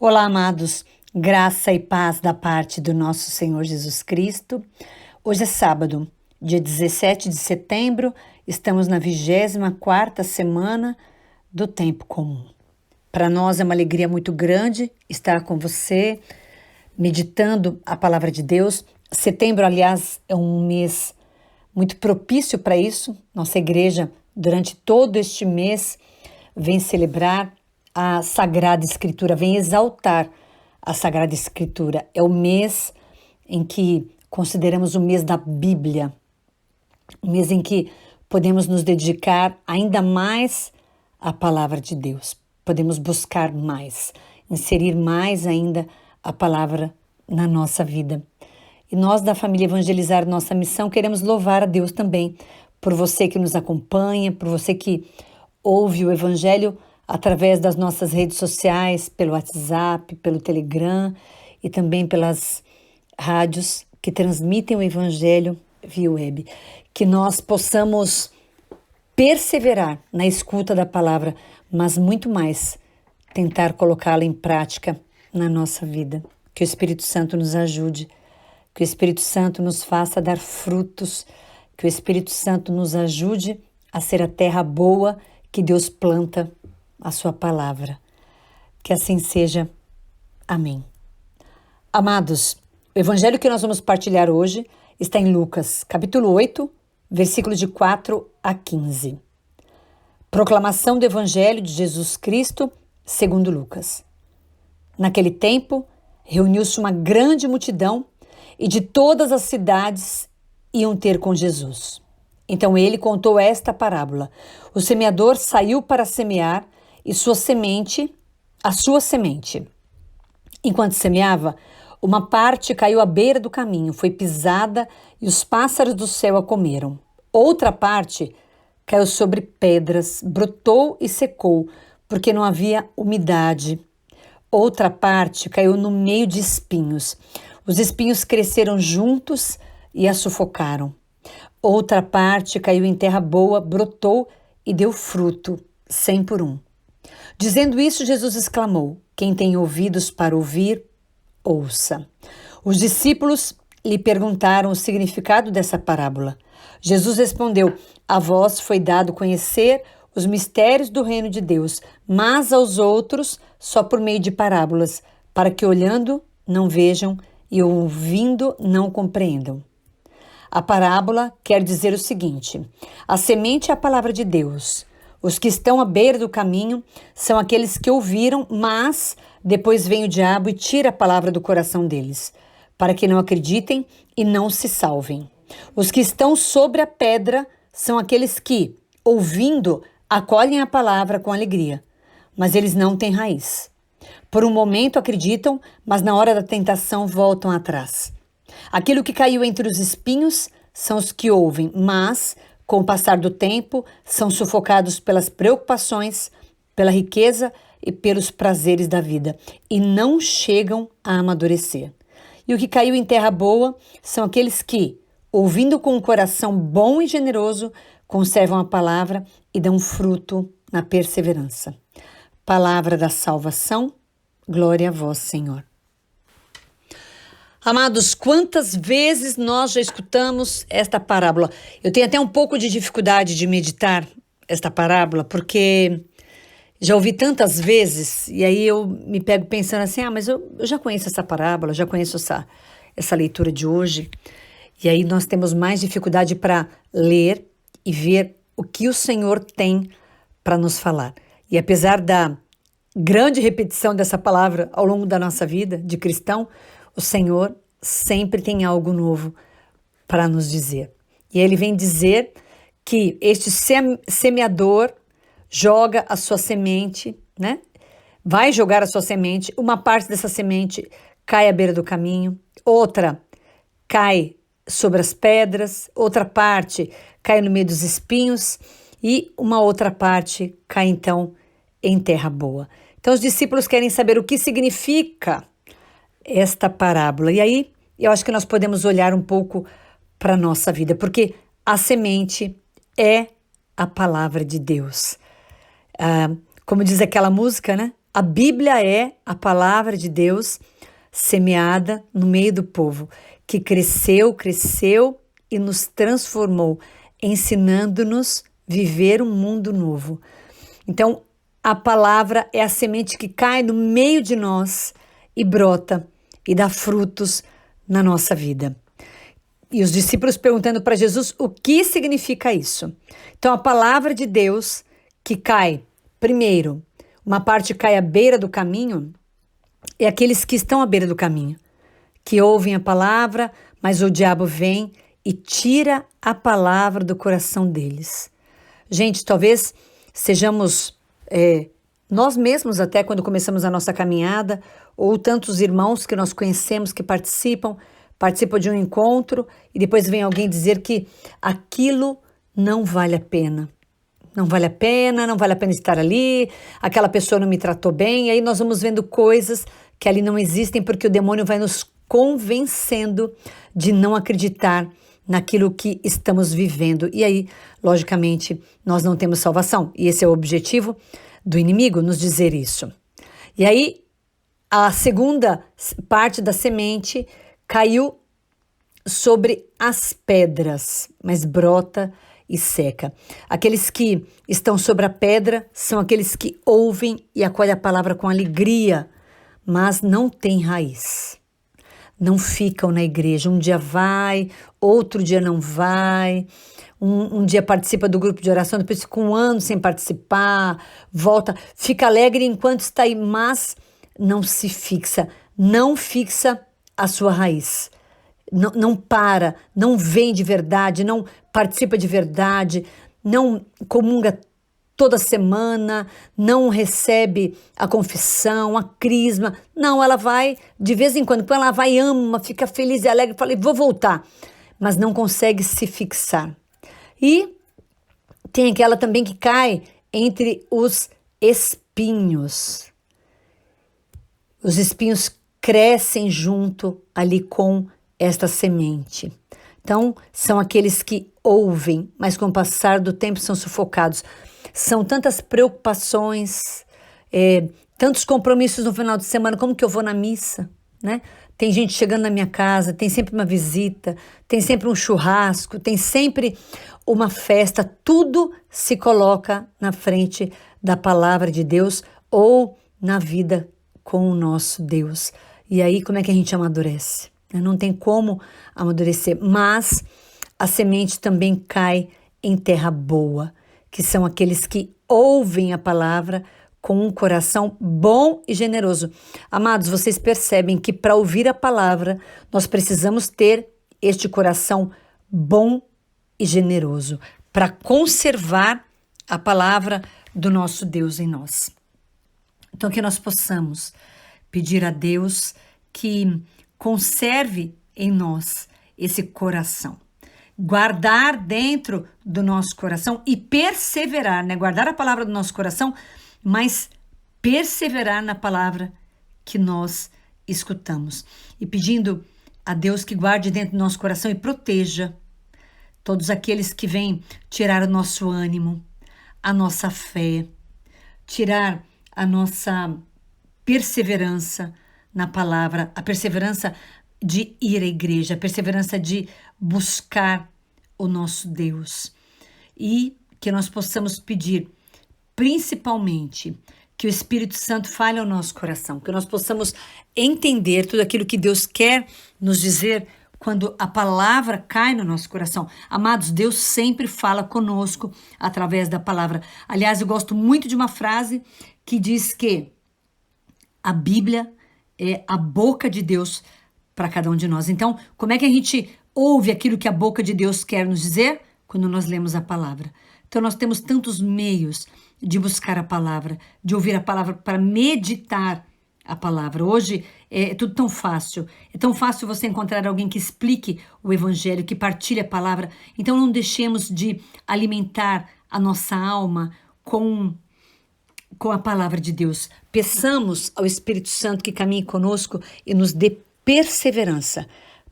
Olá, amados, graça e paz da parte do nosso Senhor Jesus Cristo. Hoje é sábado, dia 17 de setembro, estamos na 24ª semana do tempo comum. Para nós é uma alegria muito grande estar com você, meditando a palavra de Deus. Setembro, aliás, é um mês muito propício para isso. Nossa igreja, durante todo este mês, vem celebrar a Sagrada Escritura, vem exaltar a Sagrada Escritura. É o mês em que consideramos o mês da Bíblia, o mês em que podemos nos dedicar ainda mais à palavra de Deus. Podemos buscar mais, inserir mais ainda a palavra na nossa vida. E nós da família Evangelizar Nossa Missão queremos louvar a Deus também por você que nos acompanha, por você que ouve o Evangelho através das nossas redes sociais, pelo WhatsApp, pelo Telegram e também pelas rádios que transmitem o Evangelho via web. Que nós possamos perseverar na escuta da palavra, mas muito mais tentar colocá-la em prática na nossa vida. Que o Espírito Santo nos ajude, que o Espírito Santo nos faça dar frutos, que o Espírito Santo nos ajude a ser a terra boa que Deus planta a sua palavra. Que assim seja. Amém. Amados, o evangelho que nós vamos partilhar hoje está em Lucas, capítulo 8, versículos de 4 a 15. Proclamação do evangelho de Jesus Cristo, segundo Lucas. Naquele tempo, reuniu-se uma grande multidão e de todas as cidades iam ter com Jesus. Então ele contou esta parábola. O semeador saiu para semear e a sua semente. Enquanto semeava, uma parte caiu à beira do caminho, foi pisada e os pássaros do céu a comeram. Outra parte caiu sobre pedras, brotou e secou, porque não havia umidade. Outra parte caiu no meio de espinhos. Os espinhos cresceram juntos e a sufocaram. Outra parte caiu em terra boa, brotou e deu fruto, 100 por 1. Dizendo isso, Jesus exclamou: quem tem ouvidos para ouvir, ouça. Os discípulos lhe perguntaram o significado dessa parábola. Jesus respondeu: a vós foi dado conhecer os mistérios do reino de Deus, mas aos outros só por meio de parábolas, para que olhando não vejam e ouvindo não compreendam. A parábola quer dizer o seguinte: a semente é a palavra de Deus. Os que estão à beira do caminho são aqueles que ouviram, mas depois vem o diabo e tira a palavra do coração deles, para que não acreditem e não se salvem. Os que estão sobre a pedra são aqueles que, ouvindo, acolhem a palavra com alegria, mas eles não têm raiz. Por um momento acreditam, mas na hora da tentação voltam atrás. Aquilo que caiu entre os espinhos são os que ouvem, mas, com o passar do tempo, são sufocados pelas preocupações, pela riqueza e pelos prazeres da vida, e não chegam a amadurecer. E o que caiu em terra boa são aqueles que, ouvindo com um coração bom e generoso, conservam a palavra e dão fruto na perseverança. Palavra da salvação, glória a vós, Senhor. Amados, quantas vezes nós já escutamos esta parábola? Eu tenho até um pouco de dificuldade de meditar esta parábola, porque já ouvi tantas vezes, e aí eu me pego pensando assim, mas eu já conheço essa parábola, já conheço essa leitura de hoje, e aí nós temos mais dificuldade para ler e ver o que o Senhor tem para nos falar. E apesar da grande repetição dessa palavra ao longo da nossa vida de cristão, o Senhor sempre tem algo novo para nos dizer. E ele vem dizer que este semeador joga a sua semente, né? Vai jogar a sua semente, uma parte dessa semente cai à beira do caminho, outra cai sobre as pedras, outra parte cai no meio dos espinhos e uma outra parte cai então em terra boa. Então os discípulos querem saber o que significa esta parábola. E aí, eu acho que nós podemos olhar um pouco para a nossa vida, porque a semente é a palavra de Deus. Como diz aquela música, né? A Bíblia é a palavra de Deus semeada no meio do povo, que cresceu e nos transformou, ensinando-nos viver um mundo novo. Então, a palavra é a semente que cai no meio de nós e brota e dá frutos na nossa vida. E os discípulos perguntando para Jesus o que significa isso. Então, a palavra de Deus que cai, primeiro, uma parte cai à beira do caminho, é aqueles que estão à beira do caminho, que ouvem a palavra, mas o diabo vem e tira a palavra do coração deles. Gente, talvez sejamos nós mesmos até quando começamos a nossa caminhada, ou tantos irmãos que nós conhecemos que participam de um encontro e depois vem alguém dizer que aquilo não vale a pena. Não vale a pena estar ali, aquela pessoa não me tratou bem, e aí nós vamos vendo coisas que ali não existem porque o demônio vai nos convencendo de não acreditar naquilo que estamos vivendo. E aí, logicamente, nós não temos salvação. E esse é o objetivo do inimigo, nos dizer isso. E aí, a segunda parte da semente caiu sobre as pedras, mas brota e seca. Aqueles que estão sobre a pedra são aqueles que ouvem e acolhem a palavra com alegria, mas não têm raiz. Não ficam na igreja. Um dia vai, outro dia não vai. Um dia participa do grupo de oração, depois fica um ano sem participar, volta, fica alegre enquanto está aí, mas não se fixa, não fixa a sua raiz. Não para, não vem de verdade, não participa de verdade, não comunga toda semana, não recebe a confissão, a crisma. Não, ela vai de vez em quando ela vai, ama, fica feliz e alegre, fala, vou voltar, mas não consegue se fixar. E tem aquela também que cai entre os espinhos. Os espinhos crescem junto ali com esta semente. Então, são aqueles que ouvem, mas com o passar do tempo são sufocados. São tantas preocupações, tantos compromissos no final de semana, como que eu vou na missa, né? Tem gente chegando na minha casa, tem sempre uma visita, tem sempre um churrasco, tem sempre uma festa, tudo se coloca na frente da palavra de Deus ou na vida com o nosso Deus. E aí, como é que a gente amadurece? Não tem como amadurecer, mas a semente também cai em terra boa, que são aqueles que ouvem a palavra com um coração bom e generoso. Amados, vocês percebem que para ouvir a palavra, nós precisamos ter este coração bom e generoso para conservar a palavra do nosso Deus em nós. Então, que nós possamos pedir a Deus que conserve em nós esse coração. Guardar dentro do nosso coração e perseverar, né? Guardar a palavra do nosso coração, mas perseverar na palavra que nós escutamos. E pedindo a Deus que guarde dentro do nosso coração e proteja todos aqueles que vêm tirar o nosso ânimo, a nossa fé, tirar a nossa perseverança na palavra, a perseverança de ir à igreja, a perseverança de buscar o nosso Deus. E que nós possamos pedir, principalmente, que o Espírito Santo fale ao nosso coração, que nós possamos entender tudo aquilo que Deus quer nos dizer quando a palavra cai no nosso coração. Amados, Deus sempre fala conosco através da palavra. Aliás, eu gosto muito de uma frase que diz que a Bíblia é a boca de Deus para cada um de nós. Então, como é que a gente ouve aquilo que a boca de Deus quer nos dizer? Quando nós lemos a palavra. Então, nós temos tantos meios de buscar a palavra, de ouvir a palavra, para meditar a palavra. Hoje é tudo tão fácil. É tão fácil você encontrar alguém que explique o evangelho, que partilhe a palavra. Então, não deixemos de alimentar a nossa alma com a palavra de Deus. Peçamos ao Espírito Santo que caminhe conosco e nos dê perseverança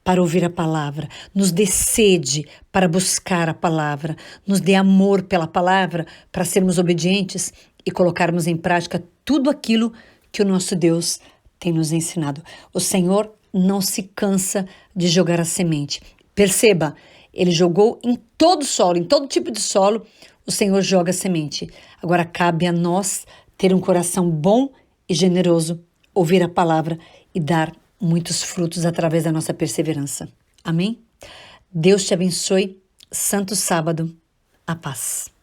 para ouvir a palavra, nos dê sede para buscar a palavra, nos dê amor pela palavra para sermos obedientes e colocarmos em prática tudo aquilo que o nosso Deus tem nos ensinado. O Senhor não se cansa de jogar a semente. Perceba, ele jogou em todo solo, em todo tipo de solo, o Senhor joga a semente. Agora cabe a nós ter um coração bom e generoso, ouvir a palavra e dar muitos frutos através da nossa perseverança. Amém? Deus te abençoe. Santo sábado. A paz.